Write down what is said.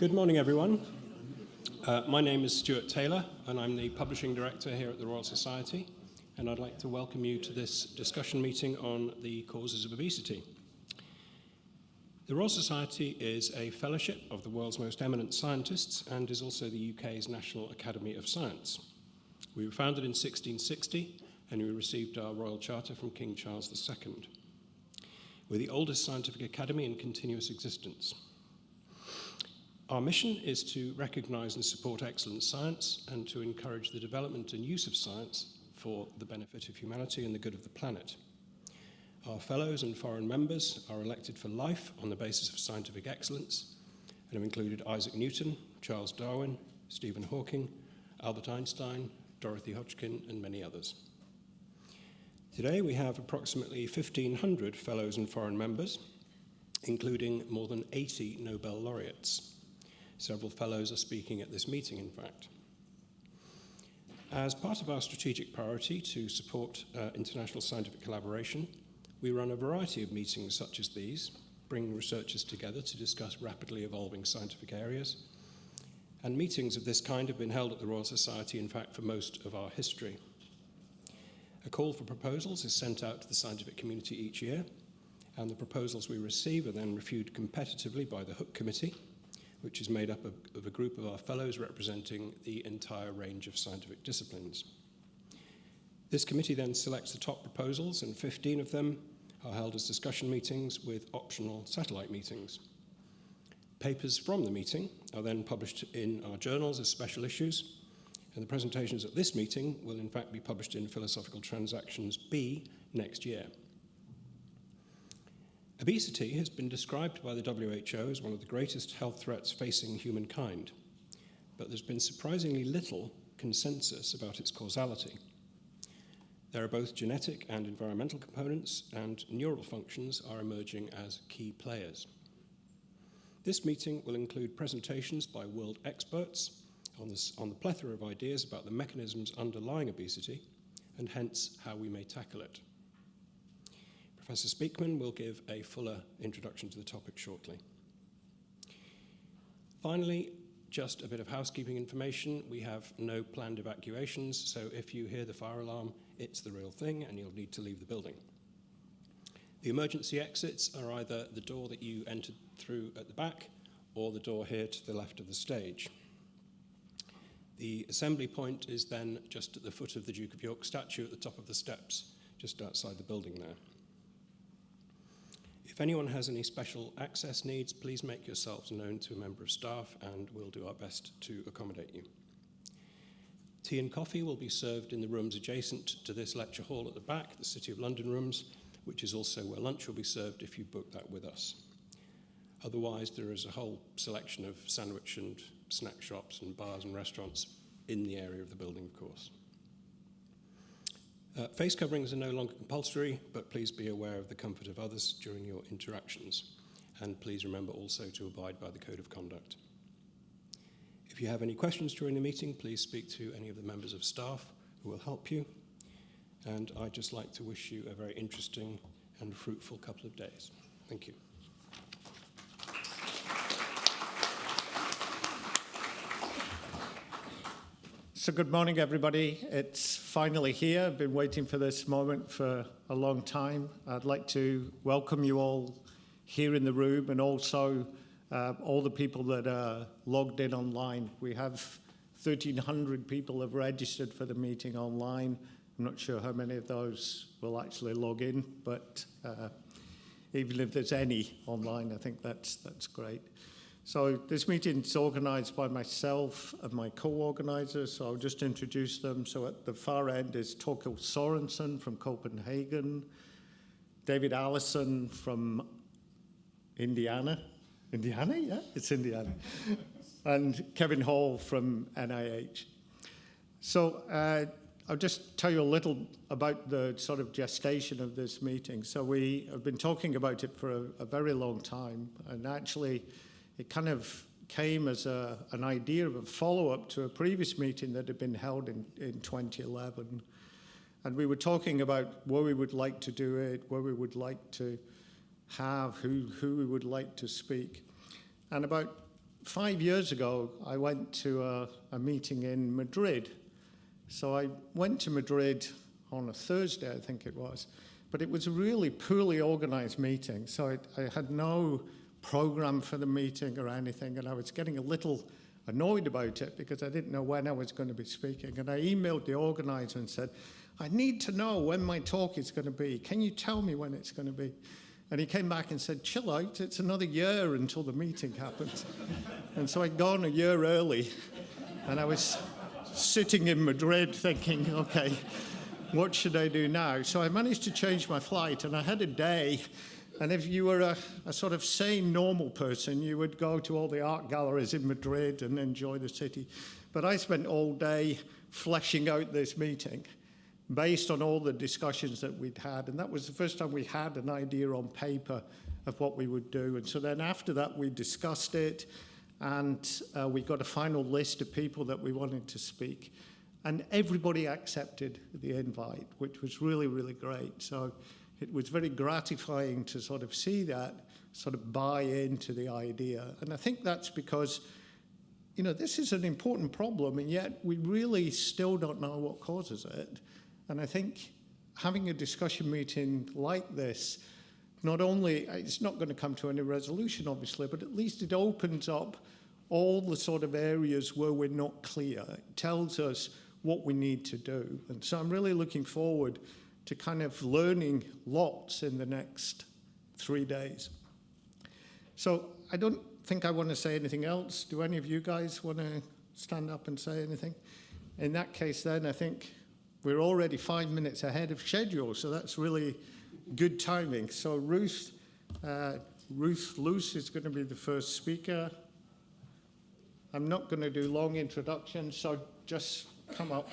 Good morning, everyone. My name is Stuart Taylor, and I'm the Publishing Director here at the Royal Society, and I'd like to welcome you to this discussion meeting on the causes of obesity. The Royal Society is a fellowship of the world's most eminent scientists and is also the UK's National Academy of Science. We were founded in 1660, and we received our Royal Charter from King Charles II. We're the oldest scientific academy in continuous existence. Our mission is to recognise and support excellent science and to encourage the development and use of science for the benefit of humanity and the good of the planet. Our fellows and foreign members are elected for life on the basis of scientific excellence and have included Isaac Newton, Charles Darwin, Stephen Hawking, Albert Einstein, Dorothy Hodgkin, and many others. Today we have approximately 1,500 fellows and foreign members, including more than 80 Nobel laureates. Several fellows are speaking at this meeting, in fact. As part of our strategic priority to support international scientific collaboration, we run a variety of meetings such as these, bringing researchers together to discuss rapidly evolving scientific areas. And meetings of this kind have been held at the Royal Society, in fact, for most of our history. A call for proposals is sent out to the scientific community each year, and the proposals we receive are then reviewed competitively by the Hook Committee, which is made up of a group of our fellows representing the entire range of scientific disciplines. This committee then selects the top proposals, and 15 of them are held as discussion meetings with optional satellite meetings. Papers from the meeting are then published in our journals as special issues, and the presentations at this meeting will in fact be published in Philosophical Transactions B next year. Obesity has been described by the WHO as one of the greatest health threats facing humankind, but there's been surprisingly little consensus about its causality. There are both genetic and environmental components, and neural functions are emerging as key players. This meeting will include presentations by world experts on the plethora of ideas about the mechanisms underlying obesity, and hence how we may tackle it. Professor Speakman will give a fuller introduction to the topic shortly. Finally, just a bit of housekeeping information. We have no planned evacuations, so if you hear the fire alarm, it's the real thing and you'll need to leave the building. The emergency exits are either the door that you entered through at the back or the door here to the left of the stage. The assembly point is then just at the foot of the Duke of York statue at the top of the steps, just outside the building there. If anyone has any special access needs, please make yourselves known to a member of staff and we'll do our best to accommodate you. Tea and coffee will be served in the rooms adjacent to this lecture hall at the back, the City of London rooms, which is also where lunch will be served if you book that with us. Otherwise, there is a whole selection of sandwich and snack shops and bars and restaurants in the area of the building, of course. Face coverings are no longer compulsory, but please be aware of the comfort of others during your interactions. And please remember also to abide by the Code of Conduct. If you have any questions during the meeting, please speak to any of the members of staff who will help you. And I'd just like to wish you a very interesting and fruitful couple of days. Thank you. So good morning, everybody. It's finally here. I've been waiting for this moment for a long time. I'd like to welcome you all here in the room and also all the people that are logged in online. We have 1,300 people have registered for the meeting online. I'm not sure how many of those will actually log in, but even if there's any online, I think that's great. So this meeting is organised by myself and my co-organisers, so I'll just introduce them. So at the far end is Torkild Sorensen from Copenhagen, David Allison from Indiana. Indiana? Yeah, it's Indiana. And Kevin Hall from NIH. So I'll just tell you a little about the sort of gestation of this meeting. So we have been talking about it for a very long time, and actually it kind of came as an idea of a follow-up to a previous meeting that had been held in 2011. And we were talking about where we would like to do it, where we would like to have, who we would like to speak. And about 5 years ago, I went to a meeting in Madrid. So I went to Madrid on a Thursday, I think it was, but it was a really poorly organized meeting. So I had no program for the meeting or anything, and I was getting a little annoyed about it because I didn't know when I was going to be speaking. And I emailed the organizer and said, I need to know when my talk is going to be. Can you tell me when it's going to be? And he came back and said, chill out, it's another year until the meeting happens. And so I'd gone a year early, and I was sitting in Madrid thinking, okay, what should I do now? So I managed to change my flight, and I had a day. And if you were a sort of sane, normal person, you would go to all the art galleries in Madrid and enjoy the city. But I spent all day fleshing out this meeting based on all the discussions that we'd had. And that was the first time we had an idea on paper of what we would do. And so then after that, we discussed it, and we got a final list of people that we wanted to speak. And everybody accepted the invite, which was really, really great. So it was very gratifying to sort of see that sort of buy into the idea. And I think that's because, you know, this is an important problem, and yet we really still don't know what causes it. And I think having a discussion meeting like this, not only, it's not going to come to any resolution, obviously, but at least it opens up all the sort of areas where we're not clear. It tells us what we need to do. And so I'm really looking forward to kind of learning lots in the next 3 days. So I don't think I want to say anything else. Do any of you guys want to stand up and say anything? In that case, then, I think we're already 5 minutes ahead of schedule, so that's really good timing. So Ruth Luce is going to be the first speaker. I'm not going to do long introductions, so just come up